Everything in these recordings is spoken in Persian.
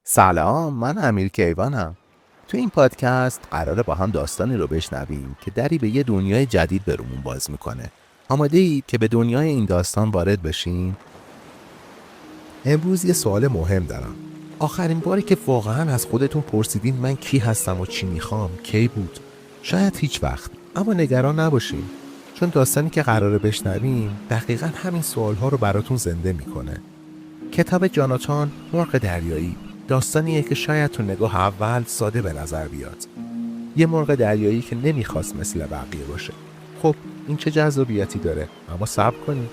سلام، من امیر کیوانم. تو این پادکست قراره با هم داستانی رو بشنویم که دری به یه دنیای جدید برامون باز میکنه. آماده اید که به دنیای این داستان وارد بشیم؟ امروز یه سوال مهم دارم. آخرین باری که واقعا از خودتون پرسیدین من کی هستم و چی میخوام کی بود؟ شاید هیچ وقت، اما نگران نباشین، چون داستانی که قراره بشنویم دقیقا همین سوالها رو براتون زنده میکنه. کتاب جاناتان مرغ دریایی داستانیه که شاید تو نگاه اول ساده به نظر بیاد. یه مرغ دریایی که نمیخواست مثل بقیه باشه. خب این چه جذابیتی داره؟ اما صبر کنید.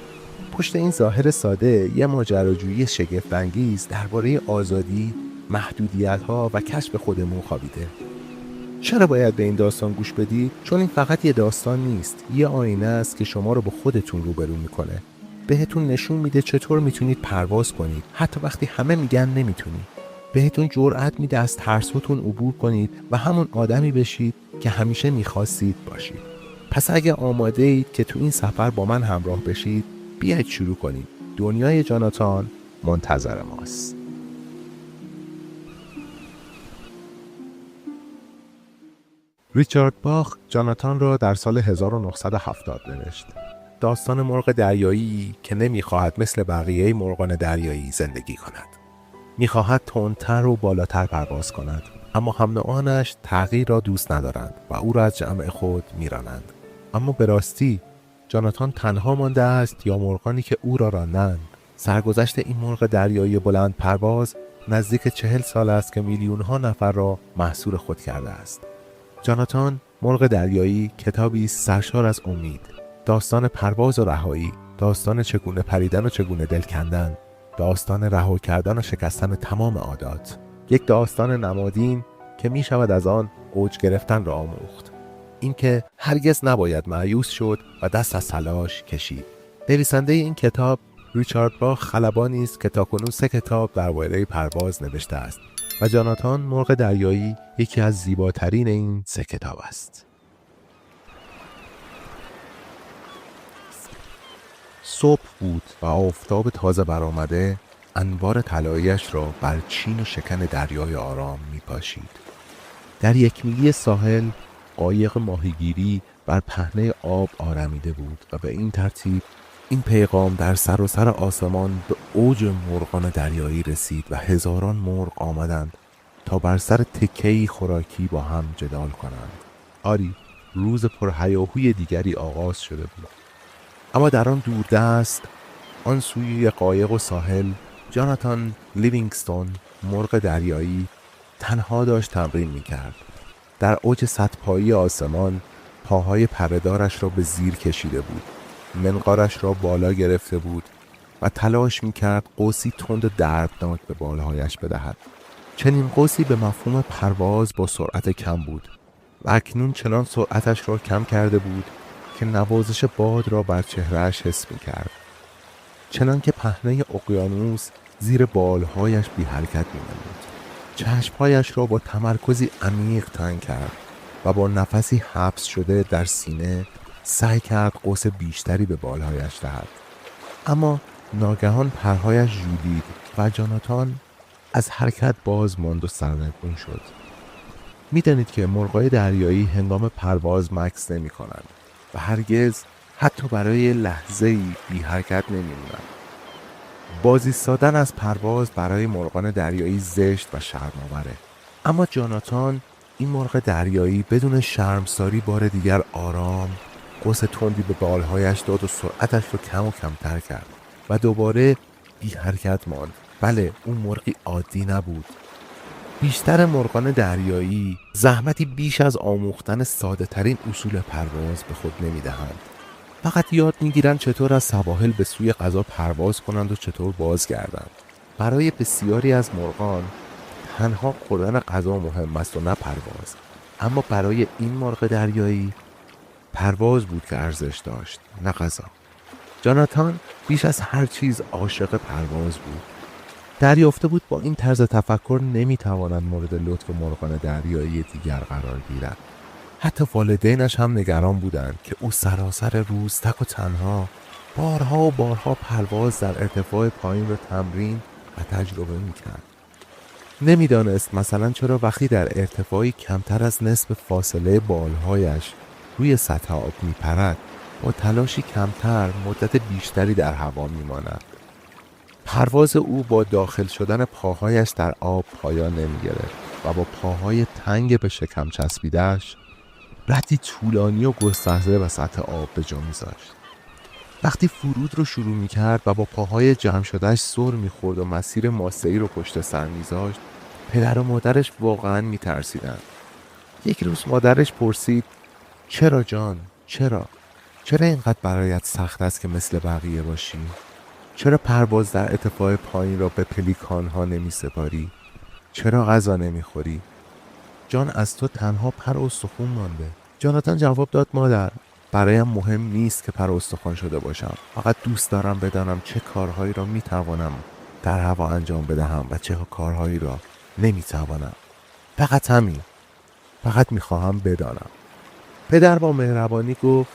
پشت این ظاهر ساده یه ماجراجویی شگفت‌انگیز درباره آزادی، محدودیت‌ها و کشف خودمون خوابیده. چرا باید به این داستان گوش بدید؟ چون این فقط یه داستان نیست، یه آینه است که شما رو با خودتون روبرو میکنه. بهتون نشون میده چطور میتونید پرواز کنید حتی وقتی همه میگن نمیتونید. بهتون جرأت میده از ترساتون عبور کنید و همون آدمی بشید که همیشه میخواستید باشید. پس اگه آماده اید که تو این سفر با من همراه بشید، بیایید شروع کنید. دنیای جاناتان منتظر ماست. ریچارد باخ جاناتان را در سال 1970 نوشت. داستان مرغ دریایی که نمیخواهد مثل بقیه مرغان دریایی زندگی کند. میخواهد تندتر و بالاتر پرواز کند، اما هم نوعانش تغییر را دوست ندارند و او را از جمع خود میرانند. اما به راستی جاناتان تنها مانده است یا مرغانی که او را راندند؟ سرگذشت این مرغ دریایی بلند پرواز نزدیک 40 سال است که میلیون‌ها نفر را محصور خود کرده است. جاناتان مرغ دریایی کتابی سرشار از امید، داستان پرواز و رهایی، داستان چگونه پریدن و چگونه دل کندن، داستان رها کردن و شکستن تمام عادات، یک داستان نمادین که می شود از آن اوج گرفتن را آموخت. اینکه هرگز نباید مایوس شد و دست از تلاش کشید. نویسنده این کتاب ریچارد باخ خلبانی است که تاکنون 3 کتاب درباره پرواز نوشته است و جاناتان مرغ دریایی یکی از زیباترین این 3 کتاب است. صبح بود و آفتاب تازه برآمده انوار طلایی‌اش را بر چین و شکن دریای آرام می‌پاشید. در یک میلی ساحل قایق ماهیگیری بر پهنه آب آرمیده بود و به این ترتیب این پیغام در سراسر آسمان به اوج مرغان دریایی رسید و هزاران مرغ آمدند تا بر سر تکه‌ای خوراکی با هم جدال کنند. آری، روز پرهیاهوی دیگری آغاز شده بود. اما در آن دوردست، آن سوی قایق و ساحل، جاناتان لیوینگستون مرغ دریایی تنها داشت تمرین می‌کرد. در اوج صدپایی آسمان پاهای پره‌دارش را به زیر کشیده بود، منقارش را بالا گرفته بود و تلاش می‌کرد قوسی تند و دردناک به بالهایش بدهد. چنین قوسی به مفهوم پرواز با سرعت کم بود و اکنون چنان سرعتش را کم کرده بود که نوازش باد را بر چهرهش حس می‌کرد. چنان که پهنه اقیانوس زیر بالهایش بی حرکت می‌نمود. چشمهایش را با تمرکزی عمیق تنگ کرد و با نفسی حبس شده در سینه سعی کرد قوس بیشتری به بالهایش دهد. اما ناگهان پرهایش ژولید و جاناتان از حرکت باز ماند و سرنگون شد. می‌دانید که مرغ‌های دریایی هنگام پرواز مکث نمی‌کنند و هرگز حتی برای لحظه‌ای بی حرکت نمی‌مانند. باز ایستادن از پرواز برای مرغان دریایی زشت و شرم‌آوره. اما جاناتان این مرغ دریایی بدون شرمساری بار دیگر آرام قوس تندی به بالهایش داد و سرعتش رو کم و کمتر کرد و دوباره بی حرکت ماند. بله، اون مرغی عادی نبود. بیشتر مرغان دریایی زحمتی بیش از آموختن ساده ترین اصول پرواز به خود نمی دهند. فقط یاد می گیرند چطور از سواحل به سوی غذا پرواز کنند و چطور بازگردند. برای بسیاری از مرغان تنها خوردن غذا مهم است و نه پرواز. اما برای این مرغ دریایی پرواز بود که ارزش داشت، نه غذا. جاناتان بیش از هر چیز عاشق پرواز بود. دریافته بود با این طرز تفکر نمیتوانند مورد لطف مرغان دریایی دیگر قرار گیرد. حتی والدینش هم نگران بودند که او سراسر روز تک و تنها بارها و بارها پرواز در ارتفاع پایین را تمرین و تجربه میکرد. نمیدانست مثلا چرا وقتی در ارتفاعی کمتر از نصف فاصله بالهایش روی سطح آب میپرد با تلاشی کمتر مدت بیشتری در هوا میماند. پرواز او با داخل شدن پاهایش در آب پایان نمیگرفت و با پاهای تنگ به شکم چسبیده‌اش ردی طولانی و گسترده به سطح آب به جا می‌ذاشت. وقتی فرود رو شروع می‌کرد و با پاهای جمع شدهش سر می‌خورد و مسیر ماسه‌ای رو پشت سر می‌ذاشت، پدر و مادرش واقعاً می‌ترسیدند. یک روز مادرش پرسید: چرا جان؟ چرا اینقدر برایت سخت است که مثل بقیه باشی؟ چرا پرواز در ارتفاع پایین را به پلیکان‌ها نمی‌سپاری؟ چرا غذا نمی‌خوری؟ جان از تو تنها پر استخوان مانده. جاناتان جواب داد: مادر، برایم مهم نیست که پر استخوان شده باشم. فقط دوست دارم بدانم چه کارهایی را میتوانم در هوا انجام بدهم و چه کارهایی را نمیتوانم. فقط همین. فقط میخواهم بدانم. پدر با مهربانی گفت: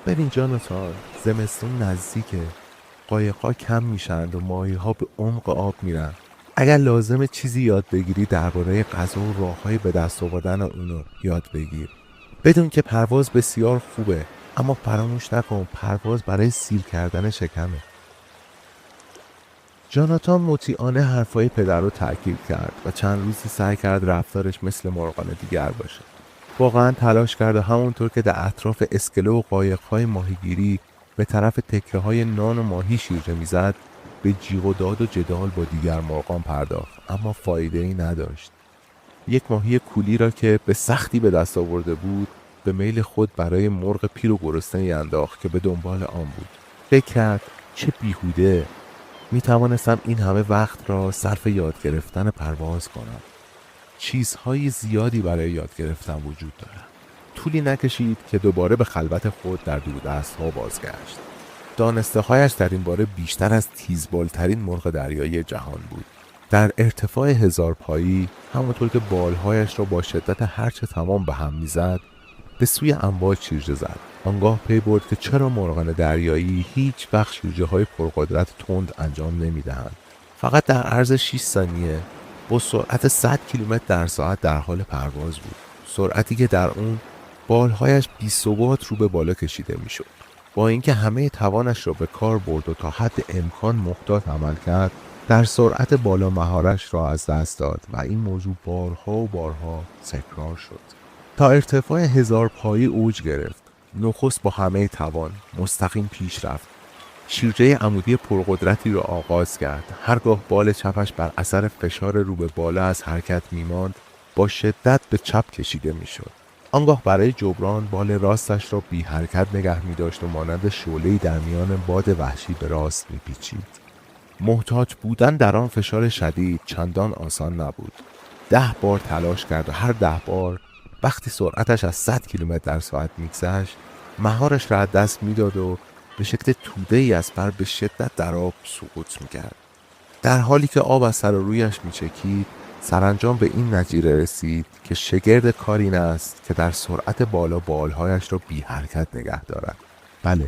ببین جاناتان، زمستون نزدیکه. قایق‌ها کم میشن و ماهی‌ها به عمق آب میرن. اگر لازمه چیزی یاد بگیری درباره غذا و راه‌های به دست آوردن اونو یاد بگیر. بدون که پرواز بسیار خوبه، اما فراموش نکن پرواز برای سیر کردن شکمه. جاناتان مطیعانه حرفای پدر رو تأکید کرد و چند روزی سعی کرد رفتارش مثل مرغان دیگر باشه. واقعا تلاش کرد و همونطور که در اطراف اسکله و قایق‌های ماهیگیری به طرف تکه‌های نان و ماهی شیرجه می‌زد، به جیغ و داد و جدال با دیگر مرغان پرداخت، اما فایده‌ای نداشت. یک ماهی کولی را که به سختی به دست آورده بود، به میل خود برای مرغ پیر و گرسنه‌ای انداخت که به دنبال آن بود. فکر کرد: چه بیهوده، می‌توانستم این همه وقت را صرف یاد گرفتن پرواز کنم. چیزهای زیادی برای یاد گرفتن وجود دارد. طولی نکشید که دوباره به خلوت خود در دوردست‌ها بازگشت. دانسته‌هایش در این باره بیشتر از تیزبالترین مرغ دریایی جهان بود. در ارتفاع 1000 پایی، همانطور که بالهایش را با شدت هرچه تمام به هم میزد، به سوی امواج شیرجه زد. آنگاه پی برد که چرا مرغان دریایی هیچ وقت شیرجه‌های پرقدرت تند انجام نمی‌دهند. فقط در عرض 6 ثانیه با سرعت 100 کیلومتر در ساعت در حال پرواز بود. سرعتی که در اون بالهایش بی ثبات رو به بالا کشیده میشد. با اینکه همه توانش را به کار برد و تا حد امکان محتاط عمل کرد، در سرعت بالا مهارش را از دست داد و این موضوع بارها و بارها تکرار شد تا ارتفاع 1000 پایی اوج گرفت. نخست با همه توان مستقیم پیش رفت. شیرجه عمودی پرقدرتی را آغاز کرد. هرگاه بال چپش بر اثر فشار رو به بالا از حرکت می‌ماند، با شدت به چپ کشیده می‌شد. آنگاه برای جبران بال راستش را بی حرکت نگه می‌داشت و مانند شعله‌ای در میان باد وحشی به راست می‌پیچید. محتاط بودن در آن فشار شدید چندان آسان نبود. 10 بار تلاش کرد و هر 10 بار وقتی سرعتش از 100 کیلومتر در ساعت می‌گذشت، مهارش را از دست می‌داد و به شکل توده‌ای از پر به شدت در آب سقوط می‌کرد. در حالی که آب از سر و رویش می‌چکید، سرانجام به این نتیجه رسید که شگرد کار این است که در سرعت بالا بالهایش را بی حرکت نگه دارد. بله،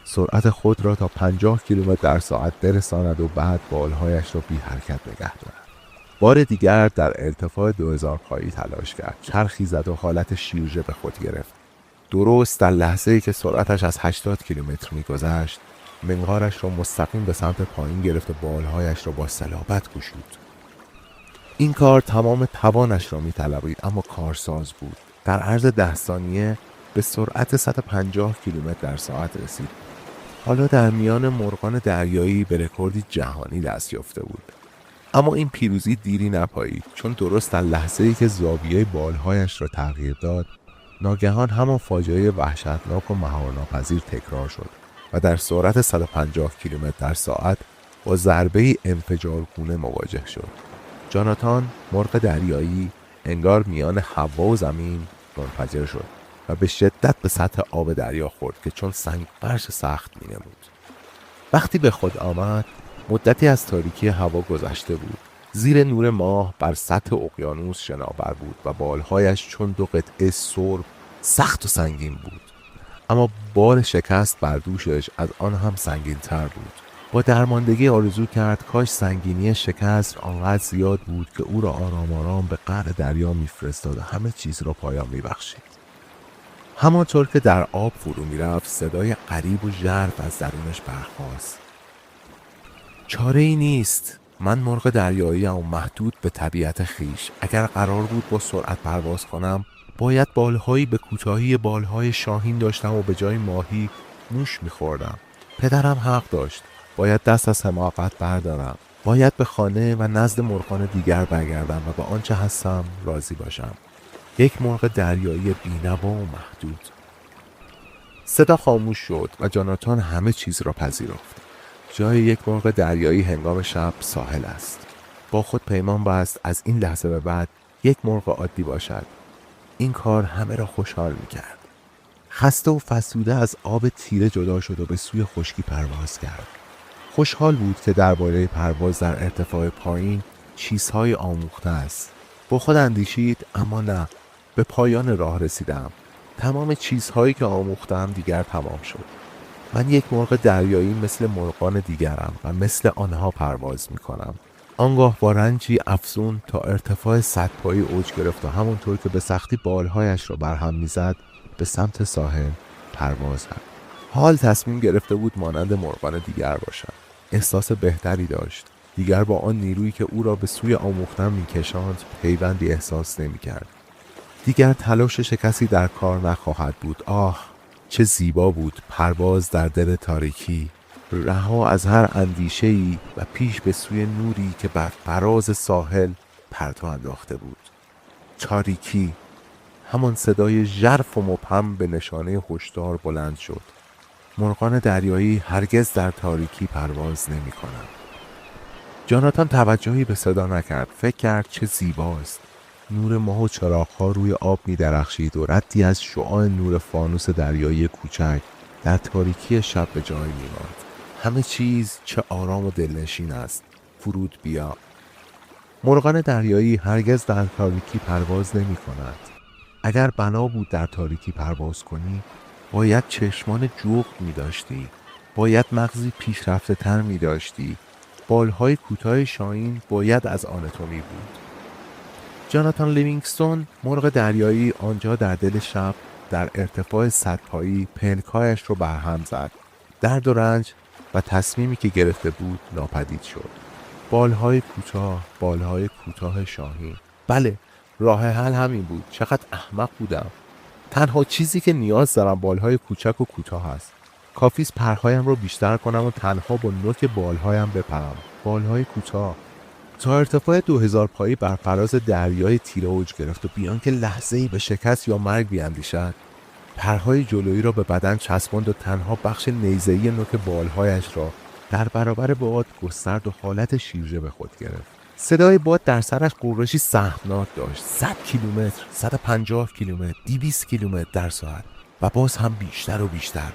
سرعت خود را تا 50 کیلومتر در ساعت برساند و بعد بالهایش را بی حرکت نگه دارد. بار دیگر در ارتفاع 2000 پایی تلاش کرد. چرخی زد و حالت شیرجه به خود گرفت. درست در لحظه‌ای که سرعتش از 80 کیلومتر می‌گذشت، منقارش را مستقیم به سمت پایین گرفت و بالهایش را با صلابت گشود. این کار تمام توانش را می‌طلبید، اما کارساز بود. در عرض 10 ثانیه به سرعت 150 کیلومتر در ساعت رسید. حالا در میان مرغان دریایی به رکوردی جهانی دست یافته بود. اما این پیروزی دیری نپایید، چون درست در لحظه‌ای که زاویه بالهایش را تغییر داد، ناگهان همان فاجعه وحشتناک و مهارناپذیر تکرار شد و در سرعت 150 کیلومتر در ساعت با ضربه‌ای انفجارگونه مواجه شد. جاناتان، مرغ دریایی، انگار میان هوا و زمین منفجر شد و به شدت به سطح آب دریا خورد که چون سنگ فرش سخت می‌نمود. وقتی به خود آمد، مدتی از تاریکی هوا گذشته بود. زیر نور ماه بر سطح اقیانوس شناور بود و بالهایش چون 2 قطعه سرب سخت و سنگین بود. اما بار شکست بر دوشش از آن هم سنگین تر بود. با درماندگی آرزو کرد کاش سنگینی شکست آنقدر زیاد بود که او را آرام آرام به قعر دریا میفرستاد و همه چیز را پایان میبخشید. همانطور که در آب فرو میرفت صدای غریب و ژرف از درونش برخاست. چاره ای نیست. من مرغ دریایی ام محدود به طبیعت خیش. اگر قرار بود با سرعت پرواز کنم باید بالهایی به کوتاهی بالهای شاهین داشتم و به جای ماهی موش میخوردم. پدرم حق داشت. باید دست از حماقت بردارم. باید به خانه و نزد مرغان دیگر برگردم و به آنچه هستم راضی باشم. یک مرغ دریایی بی‌نوا و محدود. صدا خاموش شد و جاناتان همه چیز را پذیرفت. جای یک مرغ دریایی هنگام شب ساحل است. با خود پیمان بست از این لحظه به بعد یک مرغ عادی باشد. این کار همه را خوشحال می‌کرد. خسته و فرسوده از آب تیره جدا شد و به سوی خشکی پرواز کرد. خوشحال بود که درباره پرواز در ارتفاع پایین چیزهای آموخته است. با خود اندیشید اما نه، به پایان راه رسیدم. تمام چیزهایی که آموختم دیگر تمام شد. من یک مرغ دریایی مثل مرغان دیگرم و مثل آنها پرواز می کنم. آنگاه با رنجی افزون تا ارتفاع 100 پایی اوج گرفت و همونطور که به سختی بالهایش را برهم میزد به سمت ساحل پرواز کرد. حال تصمیم گرفته بود مانند مرغان دیگر باشد. احساس بهتری داشت. دیگر با آن نیرویی که او را به سوی آموختن میکشاند پیوندی احساس نمی‌کرد. دیگر تلاش کسی در کار نخواهد بود. آه، چه زیبا بود پرواز در دل تاریکی، رها از هر اندیشه‌ای و پیش به سوی نوری که بر فراز ساحل پرتو انداخته بود. تاریکی. همان صدای ژرف و مبهم به نشانه هشدار بلند شد. مرغان دریایی هرگز در تاریکی پرواز نمی‌کنند. جاناتان توجهی به صدا نکرد. فکر کرد چه زیباست. نور ماه و چراغ‌ها روی آب می‌درخشید و ردی از شعاع نور فانوس دریایی کوچک در تاریکی شب به جای می‌ماند. همه چیز چه آرام و دلنشین است. فرود بیا. مرغان دریایی هرگز در تاریکی پرواز نمی‌کنند. اگر بنا بود در تاریکی پرواز کنی، باید چشمان جغد می‌داشتی. باید مغزی پیشرفته تر می‌داشتی. بالهای کوتاه شاهین باید از آن تو می بود. جاناتان لیوینگستون مرغ دریایی آنجا در دل شب در ارتفاع 100 پایی پلکایش رو برهم زد. درد و رنج و تصمیمی که گرفته بود ناپدید شد. بالهای کوتاه شاهین. بله، راه حل همین بود. چقدر احمق بودم. تنها چیزی که نیاز دارم بالهای کوچک و کوتاه است. کافیست پرهایم رو بیشتر کنم و تنها با نوک بالهایم بپرم. بالهای کوتاه. تا ارتفاع 2000 پایی بر فراز دریای تیره اوج گرفت و بیان که لحظه‌ای به شکست یا مرگ بیاندیشد، پرهای جلویی را به بدن چسباند و تنها بخش نیزه‌ای نوک بالهایش را در برابر باد گسترد و حالت شیرجه به خود گرفت. صدای باد در سرش غرشی سهمناک داشت. 100 کیلومتر، 150 کیلومتر، 200 کیلومتر در ساعت و باز هم بیشتر و بیشتر.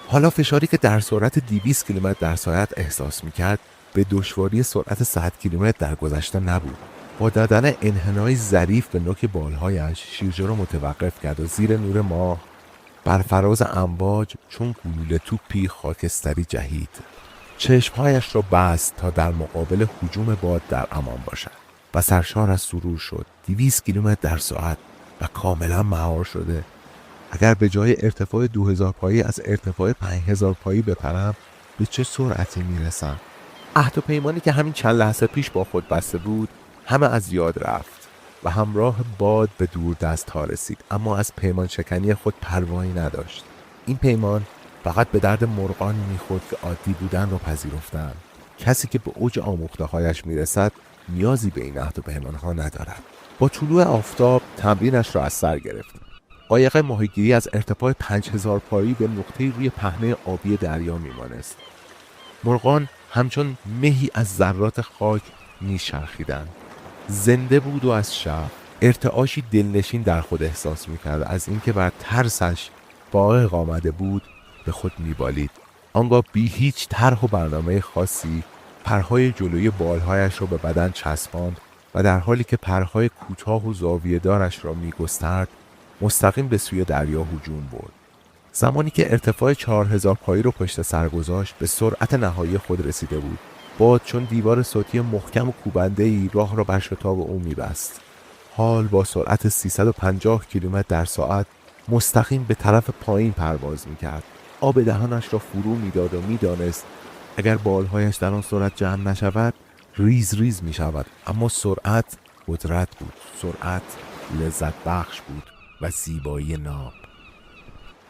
حالا فشاری که در سرعت 200 کیلومتر در ساعت احساس می‌کرد به دشواری سرعت 100 کیلومتر در گذشته نبود. با دادن انحنای ظریف به نوک بالهایش شیرجه را متوقف کرد و زیر نور ماه بر فراز امواج چون گلوله توپی خاکستری جهید. چشمهایش را بست تا در مقابل هجوم باد در امان باشد و سرشار از سرور شد. 200 کیلومتر در ساعت و کاملا مهار شده. اگر به جای ارتفاع 2000 پایی از ارتفاع 5000 پایی بپرم به چه سرعتی میرسم؟ عهد و پیمانی که همین چند لحظه پیش با خود بسته بود همه از یاد رفت و همراه باد به دور دست ها رسید، اما از پیمان شکنی خود پروایی نداشت. این پیمان فقط به درد مرغانی میخورد که عادی بودن را پذیرفتند. کسی که به اوج آموخته هایش میرسد نیازی به این عهد و پیمان ها ندارد. با طلوع آفتاب تمرینش را از سر گرفت. قایق ماهیگیری از ارتفاع 5000 پایی به نقطه روی پهنه آبی دریا میمانست. مرغان همچون مهی از ذرات خاک میچرخیدند. زنده بود و از شب ارتعاشی دلنشین در خود احساس میکرد. از اینکه بر ترسش فائق آمده بود به خود میبالید. آنگاه بی هیچ طرح و برنامه خاصی پرهای جلوی بالهایش را به بدن چسباند و در حالی که پرهای کوتاه و زاویه دارش را میگسترد مستقیم به سوی دریا هجوم برد. زمانی که ارتفاع 4000 پایی رو پشت سر گذاشت به سرعت نهایی خود رسیده بود. باد چون دیوار صوتی محکم و کوبنده‌ای راه را بر شتاب او می‌بست. حال با سرعت 350 کیلومتر در ساعت مستقیم به طرف پایین پرواز می‌کرد. آب دهانش را فرو می‌داد و می‌دانست اگر بالهایش در آن سرعت جمع نشود ریز ریز می‌شود. اما سرعت قدرت بود. سرعت لذت بخش بود و زیبایی ناب.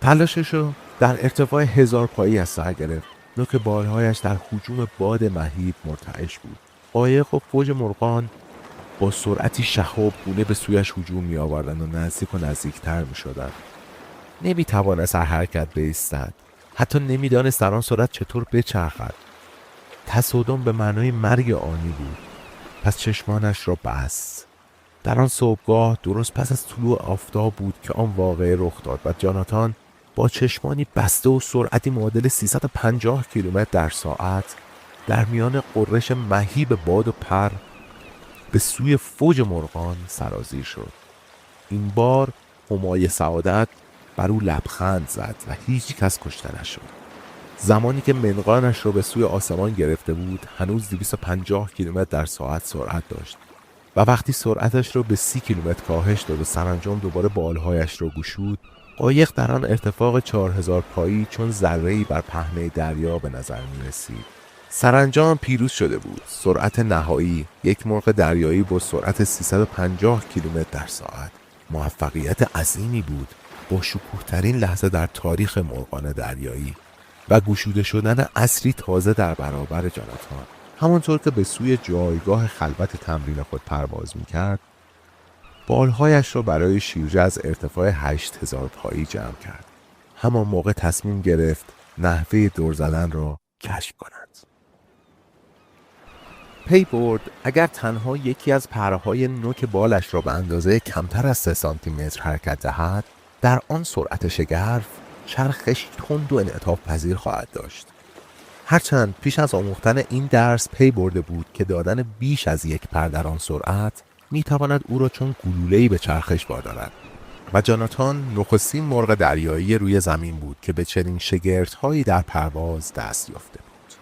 تلاشش رو در ارتفاع 1000 پایی از سر گرفت. نوک بالهایش در هجوم باد مهیب مرتعش بود. قایق و فوج مرغان با سرعتی شهاب گونه به سویش هجوم می آوردند و نزدیک و نزدیکتر می شدند. نمی توانست از حرکت بایستد. حتی نمی دانست در آن سرعت چطور بچرخد. تصادم به معنای مرگ آنی بود. پس چشمانش را بست. در آن صبحگاه درست پس از طلوع آفتاب بود که آن واقعه رخ داد و جاناتان با چشمانی بسته و سرعتی معادل 350 کیلومتر در ساعت در میان غرش مهیب باد و پر به سوی فوج مرغان سرازیر شد. این بار همای سعادت بر او لبخند زد و هیچ کس کشته نشد. زمانی که منقارنش را به سوی آسمان گرفته بود هنوز 250 کیلومتر در ساعت سرعت داشت و وقتی سرعتش را به 30 کیلومتر کاهش داد و سرانجام دوباره بالهایش را گشود، قایق در آن ارتفاع 4000 پایی چون ذره‌ای بر پهنه دریا به نظر می رسید. سرانجام پیروز شده بود. سرعت نهایی، یک مرغ دریایی با سرعت 350 کیلومتر در ساعت. موفقیت عظیمی بود، با شکوه‌ترین لحظه در تاریخ مرغان دریایی و گشوده شدن عصری تازه در برابر جاناتان. همانطور که به سوی جایگاه خلوت تمرین خود پرواز می‌کرد، بالهایش را برای شیرجه از ارتفاع 8000 پایی جمع کرد. همان موقع تصمیم گرفت نحوه دور زدن را کشف کند. پی برد اگر تنها یکی از پره‌های نوک بالش را به اندازه کمتر از 3 سانتی متر حرکت دهد، در آن سرعت شگرف چرخش تند و انعطاف پذیر خواهد داشت. هرچند پیش از آموختن این درس پی برده بود که دادن بیش از یک پر در آن سرعت میتواند او را چون گلوله‌ای به چرخش واردارد و جاناتان نخستین مرغ دریایی روی زمین بود که به چنین شگردهایی در پرواز دست یافته بود.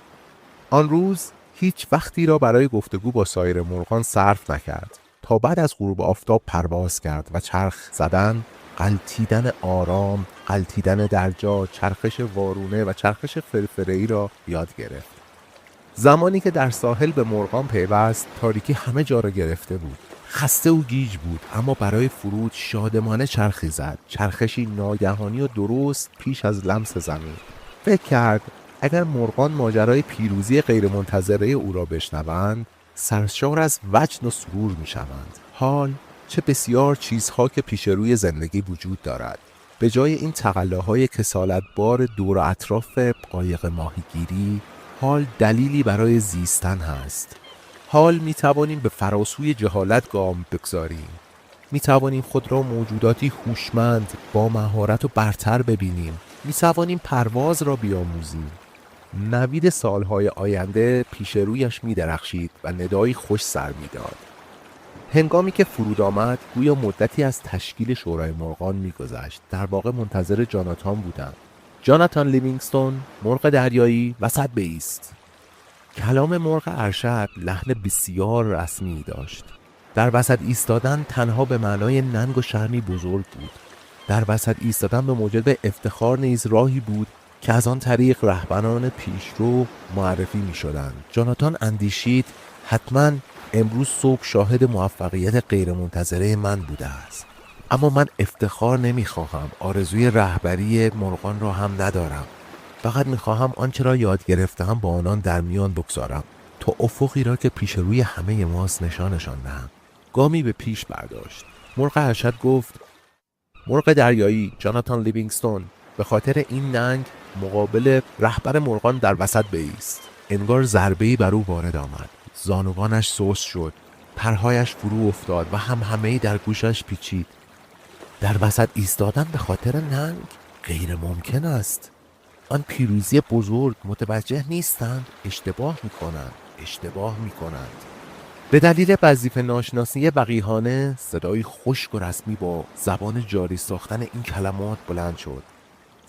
آن روز هیچ وقتی را برای گفتگو با سایر مرغان صرف نکرد تا بعد از غروب آفتاب پرواز کرد و چرخ زدن، غلتیدن آرام، غلتیدن در جا، چرخش وارونه و چرخش فرفره‌ای را یاد گرفت. زمانی که در ساحل به مرغان پیوست، تاریکی همه جا را گرفته بود. خسته و گیج بود، اما برای فرود شادمانه چرخی زد، چرخشی ناگهانی و درست پیش از لمس زمین. فکر کرد اگر مرغان ماجرای پیروزی غیرمنتظره او را بشنوند، سرشار از وجد و سرور می‌شوند. حال چه بسیار چیزها که پیش روی زندگی وجود دارد. به جای این تقلاهای کسالتبار دور و اطراف قایق ماهیگیری، حال دلیلی برای زیستن هست. حال می توانیم به فراسوی جهالت گام بگذاریم. می توانیم خود را موجوداتی هوشمند با مهارت و برتر ببینیم. می توانیم پرواز را بیاموزیم. نوید سالهای آینده پیش رویش می درخشید و ندایی خوش سر می داد. هنگامی که فرود آمد گویا مدتی از تشکیل شورای مرغان می‌گذشت. در واقع منتظر جاناتان بودند. جاناتان لیوینگستون، مرغ دریایی، وسط بایست. کلام مرغ ارشد لحن بسیار رسمی داشت. در وسط ایستادن تنها به معنای ننگ و شرمی بزرگ بود. در وسط ایستادن به موجب افتخار نیز راهی بود که از آن طریق رهبران پیشرو معرفی می‌شدند. جاناتان اندیشید حتماً امروز صبح شاهد موفقیت غیرمنتظره من بوده است. اما من افتخار نمیخواهم، آرزوی رهبری مرغان را هم ندارم. فقط میخواهم آنچه را یاد گرفتم با آنان در میان بگذارم تا افقی را که پیش روی همه ماست نشانشان دهم. گامی به پیش برداشت. مرغ ارشد گفت: مرغ دریایی جاناتان لیوینگستون، به خاطر این ننگ مقابل رهبر مرغان در وسط بایست. انگار ضربه‌ای بر او وارد آمد. زانوانش سست شد، پرهایش فرو افتاد و همهمه‌ای در گوشش پیچید. در وسط ایستادن به خاطر ننگ غیر ممکن است. آن پیروزی بزرگ، متوجه نیستند، اشتباه میکنند. به دلیل وظیفه ناشناسی وقیحانه صدای خشک و رسمی با زبان جاری ساختن این کلمات بلند شد: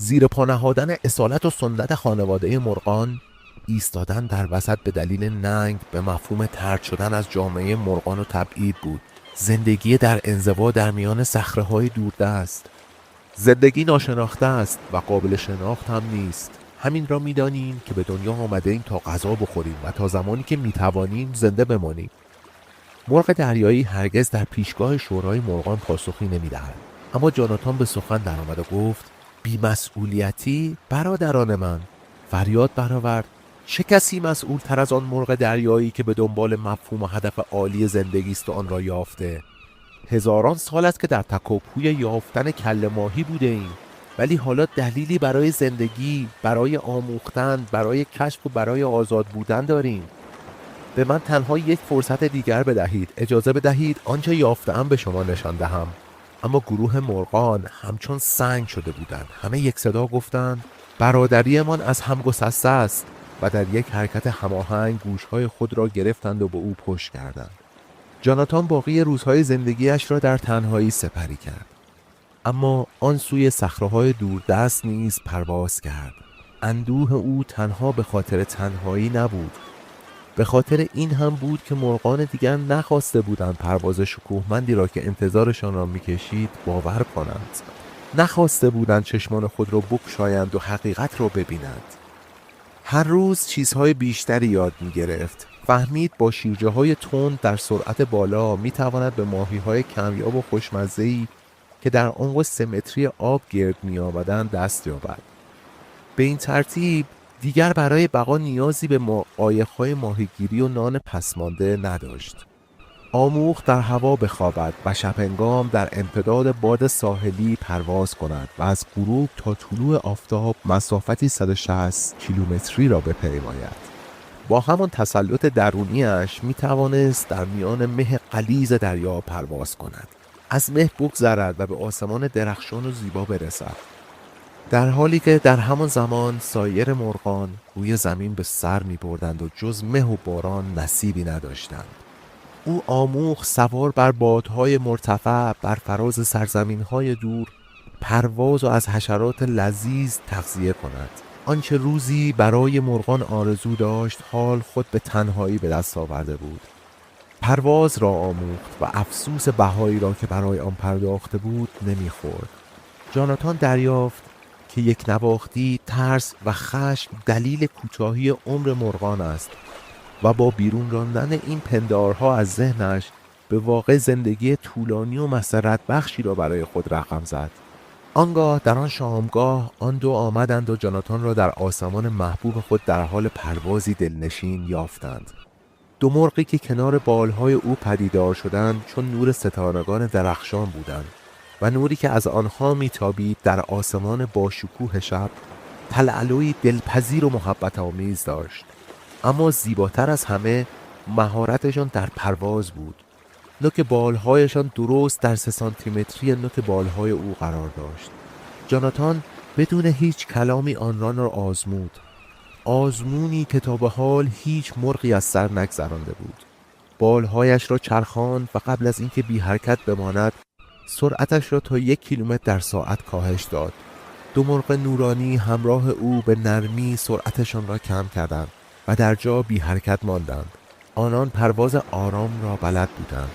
زیر پا نهادن اصالت و سنت خانواده مرغان، ایستادن در وسط به دلیل ننگ به مفهوم طرد شدن از جامعه مرغان و تبعید بود. زندگی در انزوا در میان صخره‌های دوردست. زندگی ناشناخته است و قابل شناخت هم نیست. همین را می‌دانیم که به دنیا آمده ایم تا غذا بخوریم و تا زمانی که می‌توانیم زنده بمانیم. مرغ دریایی هرگز در پیشگاه شورای مرغان پاسخی نمی‌دهد. اما جاناتان به سخن درآمد و گفت: بی‌مسئولیتی برادران من. فریاد برآورد: چه کسی مسئول تر از آن مرغ دریایی که به دنبال مفهوم و هدف عالی زندگی است و آن را یافته؟ هزاران سال است که در تکاپوی یافتن کله ماهی بوده ایم، ولی حالا دلیلی برای زندگی، برای آموختن، برای کشف و برای آزاد بودن داریم. به من تنها یک فرصت دیگر بدهید. اجازه بدهید آنچه یافته‌ام به شما نشان دهم. اما گروه مرغان همچون سنگ شده بودند. همه یک صدا گفتند: برادریمان از هم گسسته است. و در یک حرکت هماهنگ گوشهای خود را گرفتند و به او پشت کردند. جاناتان باقی روزهای زندگیش را در تنهایی سپری کرد. اما آن سوی صخره‌های دوردست نیز پرواز کرد. اندوه او تنها به خاطر تنهایی نبود. به خاطر این هم بود که مرغان دیگر نخواسته بودند پرواز شکوهمندی را که انتظارشان را می‌کشید باور کنند. نخواسته بودند چشمان خود را بگشایند و حقیقت را ببینند. هر روز چیزهای بیشتری یاد می‌گرفت. فهمید با شیرجه‌های تند در سرعت بالا می‌تواند به ماهی‌های کمیاب و خوشمزه‌ای که در عمق 3 متری آب گرد می‌آمدند دست یابد. به این ترتیب دیگر برای بقا نیازی به قایق‌های ماهیگیری و نان پسمانده نداشت. آموخت در هوا بخوابد و شب‌هنگام در امتداد باد ساحلی پرواز کند و از غروب تا طلوع آفتاب مسافتی 160 کیلومتری را بپیماید. با همان تسلط درونیش می توانست در میان مه غلیظ دریا پرواز کند، از مه بگذرد و به آسمان درخشان و زیبا برسد، در حالی که در همان زمان سایر مرغان روی زمین به سر می بردند و جز مه و باران نصیبی نداشتند. او آموخت سوار بر بادهای مرتفع بر فراز سرزمین‌های دور پرواز و از حشرات لذیذ تغذیه کند. آنچه روزی برای مرغان آرزو داشت حال خود به تنهایی به دست آورده بود. پرواز را آموخت و افسوس بهایی را که برای آن پرداخته بود نمیخورد. جاناتان دریافت که یک نواختی ترس و خشم دلیل کوتاهی عمر مرغان است و با بیرون راندن این پندارها از ذهنش به واقع زندگی طولانی و مسرت بخشی را برای خود رقم زد. آنگاه در آن شامگاه آن دو آمدند و جاناتان را در آسمان محبوب خود در حال پروازی دلنشین یافتند. 2 مرغی که کنار بالهای او پدیدار شدند چون نور ستارگان درخشان بودند و نوری که از آنها میتابید در آسمان با شکوه شب تلالویی دلپذیر و محبت آمیز داشت. اما زیباتر از همه مهارتشان در پرواز بود. نوک بالهایشان درست در 3 سانتیمتری نوک بالهای او قرار داشت. جاناتان بدون هیچ کلامی آن را آزمود. آزمونی که تا به حال هیچ مرغی از سر نگذرانده بود. بالهایش را چرخاند و قبل از اینکه بی حرکت بماند سرعتش را تا 1 کیلومتر در ساعت کاهش داد. 2 مرغ نورانی همراه او به نرمی سرعتشان را کم کردند و در جا بی حرکت ماندند. آنان پرواز آرام را بلد بودند.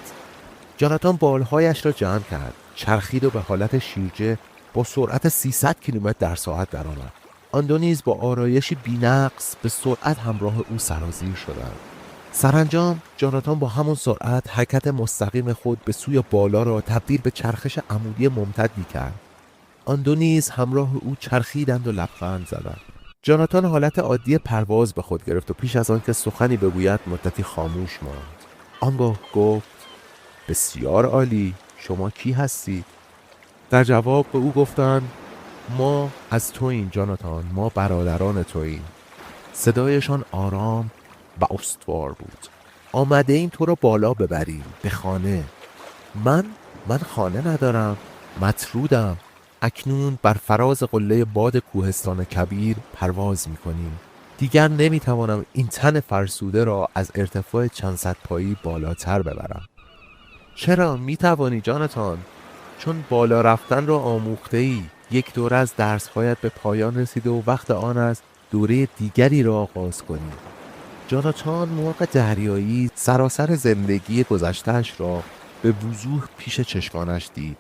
جاناتان بالهایش را جمع کرد، چرخید و به حالت شیرجه با سرعت 300 کیلومتر در ساعت درآمد. آن دو نیز با آرایشی بی‌نقص به سرعت همراه او سرازیر شدند. سرانجام جاناتان با همان سرعت حرکت مستقیم خود به سوی بالا را تبدیل به چرخش عمودی ممتدی کرد. آن دو نیز همراه او چرخیدند و لبخند زدند. جاناتان حالت عادی پرواز به خود گرفت و پیش از آن که سخنی بگوید مدتی خاموش ماند. آنگاه گفت: بسیار عالی، شما کی هستید؟ در جواب به او گفتند: ما از توییم جاناتان، ما برادران توییم. صدایشان آرام و استوار بود. آمده ایم تو را بالا ببریم به خانه. من خانه ندارم، مطرودم. اکنون بر فراز قله باد کوهستان کبیر پرواز می‌کنیم. دیگر نمی‌توانم این تن فرسوده را از ارتفاع چند صد پایی بالاتر ببرم. چرا می‌توانی جاناتان؟ چون بالا رفتن را آموخته‌ای. یک دوره از درس‌هایت به پایان رسیده و وقت آن است دوره دیگری را آغاز کنی. جاناتان مرغ دریایی سراسر زندگی گذشته‌اش را به وضوح پیش چشمانش دید.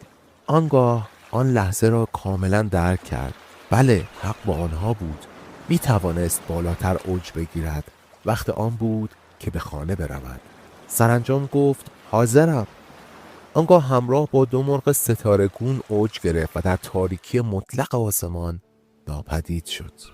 آنگاه آن لحظه را کاملا درک کرد. بله، حق با آنها بود. می توانست بالاتر اوج بگیرد. وقت آن بود که به خانه برود. سرانجام گفت حاضرم. آنگاه همراه با 2 مرغ ستاره گون اوج گرفت و در تاریکی مطلق آسمان ناپدید شد.